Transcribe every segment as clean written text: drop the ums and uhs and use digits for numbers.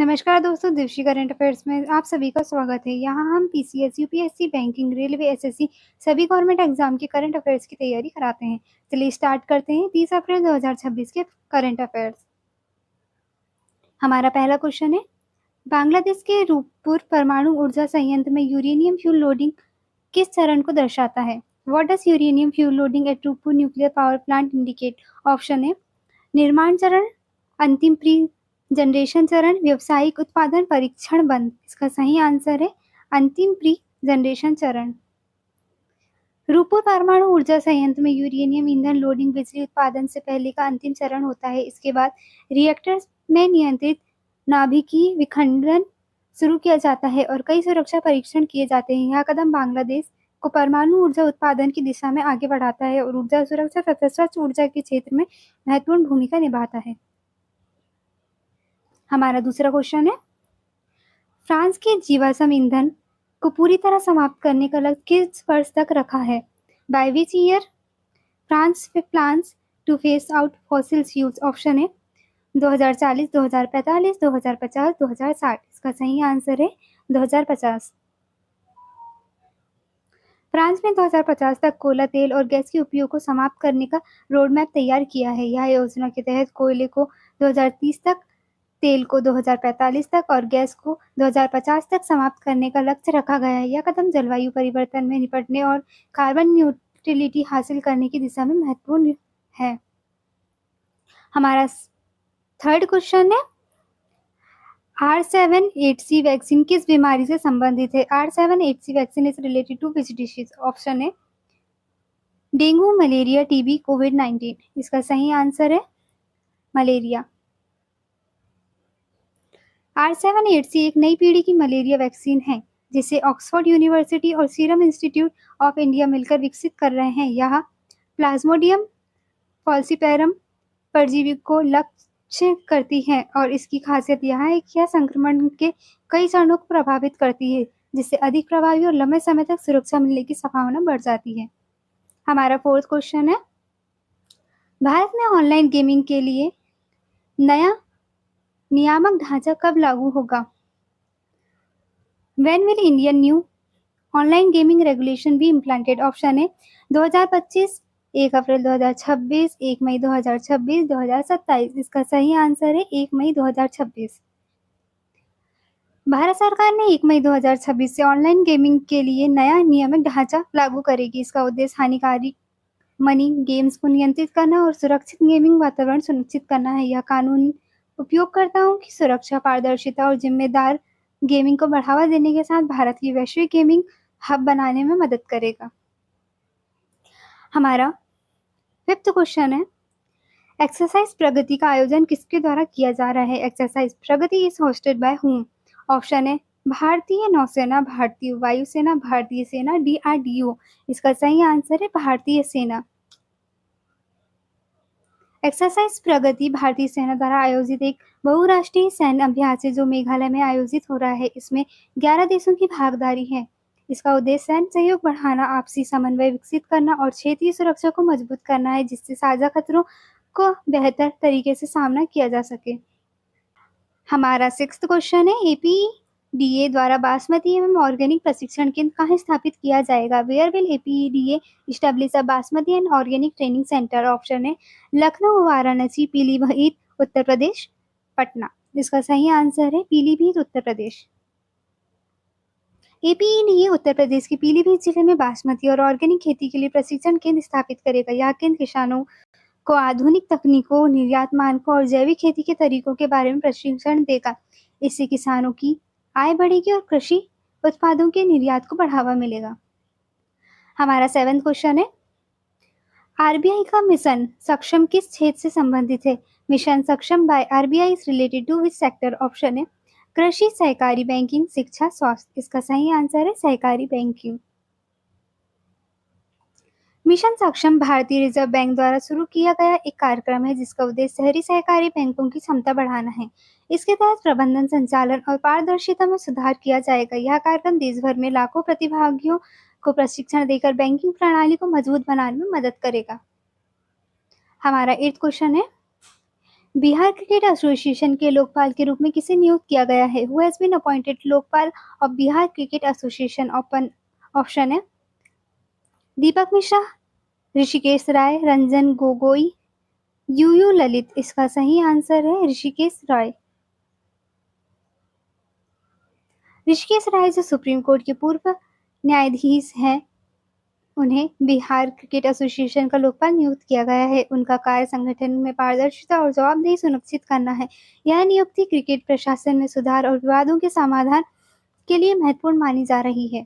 नमस्कार दोस्तों, Deepti current affairs में आप सभी का स्वागत है। यहाँ हम PCS, UPSC, banking, railway, SSC सभी गवर्नमेंट एग्जाम के करंट अफेयर्स की तैयारी कराते हैं। चलिए स्टार्ट करते हैं 30 अप्रैल 2026 के करंट अफेयर्स। हमारा पहला क्वेश्चन है, बांग्लादेश के रूपपुर परमाणु ऊर्जा संयंत्र में यूरेनियम फ्यूल लोडिंग किस चरण को दर्शाता है? What does uranium fuel loading at Rooppur nuclear power plant indicate? Option है निर्माण चरण, अंतिम प्री जनरेशन चरण, व्यावसायिक उत्पादन, परीक्षण बंद। इसका सही आंसर है अंतिम प्री जनरेशन चरण। रूपपुर परमाणु ऊर्जा संयंत्र में यूरेनियम ईंधन लोडिंग बिजली उत्पादन से पहले का अंतिम चरण होता है। इसके बाद रिएक्टर में नियंत्रित नाभिकीय विखंडन शुरू किया जाता है और कई सुरक्षा परीक्षण किए जाते हैं। यह कदम बांग्लादेश को परमाणु ऊर्जा उत्पादन की दिशा में आगे बढ़ाता है और ऊर्जा सुरक्षा तथा स्वच्छ ऊर्जा के क्षेत्र में महत्वपूर्ण भूमिका निभाता है। हमारा दूसरा क्वेश्चन है, फ्रांस के जीवाश्म ईंधन को पूरी तरह समाप्त करने का लक्ष्य किस वर्ष तक रखा है? By which year France plans to phase out fossil fuels? Option है 2040, 2045, 2050, 2060। इसका सही आंसर है 2050। फ्रांस ने 2050 तक कोयला, तेल और गैस के उपयोग को समाप्त करने का रोड मैप तैयार किया है। यह योजना के तहत कोयले को 2030 तक, तेल को 2045 तक और गैस को 2050 तक समाप्त करने का लक्ष्य रखा गया है। यह कदम जलवायु परिवर्तन में निपटने और कार्बन न्यूट्रलिटी हासिल करने की दिशा में महत्वपूर्ण है। हमारा थर्ड क्वेश्चन है, R780 वैक्सीन किस बीमारी से संबंधित है? R780 vaccine is related to which disease? Option है डेंगू, मलेरिया, टीबी, कोविड-19। इसका सही आंसर है मलेरिया। R780 एक नई पीढ़ी की मलेरिया वैक्सीन है जिसे ऑक्सफोर्ड यूनिवर्सिटी और सीरम इंस्टीट्यूट ऑफ इंडिया मिलकर विकसित कर रहे हैं। यह प्लाज्मोडियम फॉल्सिपेरम परजीवी को लक्ष्य करती है और इसकी खासियत यह है कि यह संक्रमण के कई चरणों को प्रभावित करती है, जिससे अधिक प्रभावी और लंबे समय तक सुरक्षा मिलने की संभावना बढ़ जाती है। हमारा फोर्थ क्वेश्चन है, भारत में ऑनलाइन गेमिंग के लिए नया नियामक ढांचा कब लागू होगा? When will Indian new online gaming regulation be implemented? Option है 2025, 1 अप्रैल 2026, 1 मई 2026, 2027। इसका सही आंसर है 1 मई 2026। भारत सरकार ने 1 मई 2026 से ऑनलाइन गेमिंग के लिए नया नियामक ढांचा लागू करेगी। इसका उद्देश्य हानिकारक मनी गेम्स को नियंत्रित करना और सुरक्षित गेमिंग वातावरण सुनिश्चित करना है। यह कानून उपयोगकर्ताओं की सुरक्षा, पारदर्शिता और जिम्मेदार गेमिंग को बढ़ावा देने के साथ भारत की वैश्विक गेमिंग हब बनाने में मदद करेगा। हमारा फिफ्थ क्वेश्चन है, एक्सरसाइज प्रगति का आयोजन किसके द्वारा किया जा रहा है? Exercise Pragati is hosted by whom? Option है भारतीय नौसेना, भारतीय वायुसेना, भारतीय सेना, DRDO। इसका सही आंसर है भारतीय सेना। एक्सरसाइज प्रगति भारतीय सेना द्वारा आयोजित एक बहुराष्ट्रीय सैन्य अभ्यास है जो मेघालय में आयोजित हो रहा है। इसमें 11 देशों की भागीदारी है। इसका उद्देश्य सैन्य सहयोग बढ़ाना, आपसी समन्वय विकसित करना और क्षेत्रीय सुरक्षा को मजबूत करना है, जिससे साझा खतरों को बेहतर तरीके से सामना किया जा सके। हमारा सिक्स्थ क्वेश्चन है, APEDA द्वारा बासमती एवं ऑर्गेनिक प्रशिक्षण केंद्र कहाँ स्थापित किया जाएगा? Where will APEDA establish a basmati and organic training centre? Option है लखनऊ, वाराणसी, पीलीभीत, उत्तर प्रदेश, पटना। इसका सही आंसर है पीलीभीत, उत्तर प्रदेश। APEDA उत्तर प्रदेश के पीलीभीत जिले में बासमती और ऑर्गेनिक खेती के लिए प्रशिक्षण केंद्र स्थापित करेगा। यह केंद्र किसानों को आधुनिक तकनीकों, निर्यात मानकों और जैविक खेती के तरीकों के बारे में प्रशिक्षण देगा। इससे किसानों की आय बढ़ेगी और कृषि उत्पादों के निर्यात को बढ़ावा मिलेगा। हमारा सेवेंथ क्वेश्चन है, RBI का मिशन सक्षम किस क्षेत्र से संबंधित है? Mission Saksham by RBI is related to which sector? Option है कृषि, सहकारी बैंकिंग, शिक्षा, स्वास्थ्य। इसका सही आंसर है सहकारी बैंकिंग। मिशन सक्षम भारतीय रिजर्व बैंक द्वारा शुरू किया गया एक कार्यक्रम है जिसका उद्देश्य शहरी सहकारी बैंकों की क्षमता बढ़ाना है। इसके तहत प्रबंधन, संचालन और पारदर्शिता में सुधार किया जाएगा। यह कार्यक्रम देश भर में लाखों प्रतिभागियों को प्रशिक्षण देकर बैंकिंग प्रणाली को मजबूत बनाने में मदद करेगा। हमारा 8th क्वेश्चन है, बिहार क्रिकेट एसोसिएशन के लोकपाल के रूप में किसे नियुक्त किया गया है? Who has been appointed Lokpal of Bihar Cricket Association? Option है दीपक मिश्रा, ऋषिकेश राय, रंजन गोगोई, यूयू ललित। इसका सही आंसर है ऋषिकेश राय। ऋषिकेश राय जो सुप्रीम कोर्ट के पूर्व न्यायाधीश हैं, उन्हें बिहार क्रिकेट एसोसिएशन का लोकपाल नियुक्त किया गया है। उनका कार्य संगठन में पारदर्शिता और जवाबदेही सुनिश्चित करना है। यह नियुक्ति क्रिकेट प्रशासन में सुधार और विवादों के समाधान के लिए महत्वपूर्ण मानी जा रही है।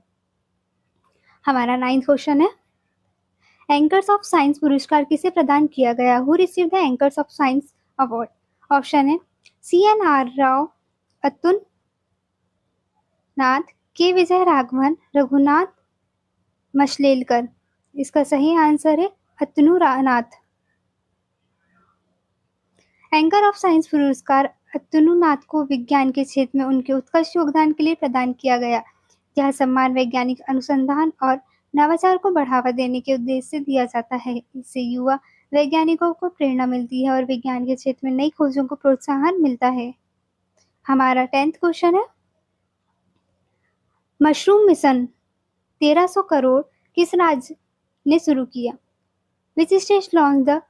हमारा 9th क्वेश्चन है, एंकर्स ऑफ साइंस पुरस्कार किसे प्रदान किया गया? Who received the anchors of science award? Option है CNR राव, अतुल नाथ, के विजय राघवन, रघुनाथ मशलेलकर। इसका सही आंसर है अतनु नाथ। एंकर ऑफ साइंस पुरस्कार अतनु नाथ को विज्ञान के क्षेत्र में उनके उत्कृष्ट योगदान के लिए प्रदान किया गया। यह सम्मान वैज्ञानिक अनुसंधान और नवाचार को बढ़ावा देने के उद्देश्य से दिया जाता है। इससे युवा वैज्ञानिकों को प्रेरणा मिलती है और विज्ञान के क्षेत्र में नई खोजों को प्रोत्साहन मिलता है। हमारा 10th क्वेश्चन है, मशरूम मिशन 1300 करोड़ किस राज्य ने शुरू किया? Which state launch the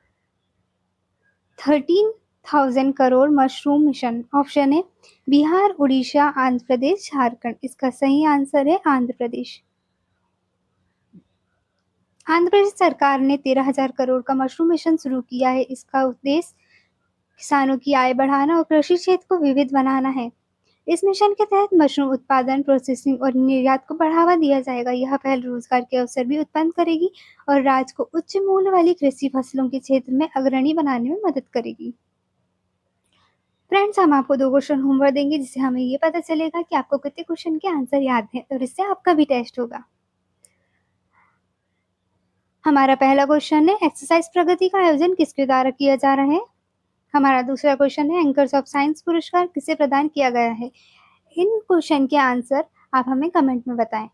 13,000 crore mushroom mission? Option है बिहार, उड़ीसा, आंध्र प्रदेश, झारखंड। इसका सही आंसर है आंध्र प्रदेश। आंध्र प्रदेश सरकार ने 13,000 करोड़ का मशरूम मिशन शुरू किया है। इसका उद्देश्य किसानों की आय बढ़ाना और कृषि क्षेत्र को विविध बनाना है। इस मिशन के तहत मशरूम उत्पादन, प्रोसेसिंग और निर्यात को बढ़ावा दिया जाएगा। यह पहल रोजगार के अवसर भी उत्पन्न करेगी और राज्य को उच्च मूल्य वाली कृषि फसलों के क्षेत्र में अग्रणी बनाने में मदद करेगी। फ्रेंड्स, हम आपको 2 क्वेश्चन होमवर्क देंगे जिससे हमें ये पता चलेगा कि आपको कितने क्वेश्चन के आंसर याद हैं और इससे आपका भी टेस्ट होगा। हमारा पहला क्वेश्चन है, एक्सरसाइज प्रगति का आयोजन किसके द्वारा किया जा रहा है? हमारा दूसरा क्वेश्चन है, एंकर्स ऑफ साइंस पुरस्कार किसे प्रदान किया गया है? इन क्वेश्चन के आंसर आप हमें कमेंट में बताएं।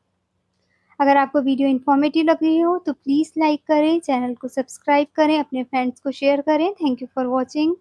अगर आपको वीडियो इन्फॉर्मेटिव लग रही हो तो प्लीज़ लाइक करें, चैनल को सब्सक्राइब करें, अपने फ्रेंड्स को शेयर करें। Thank you for watching.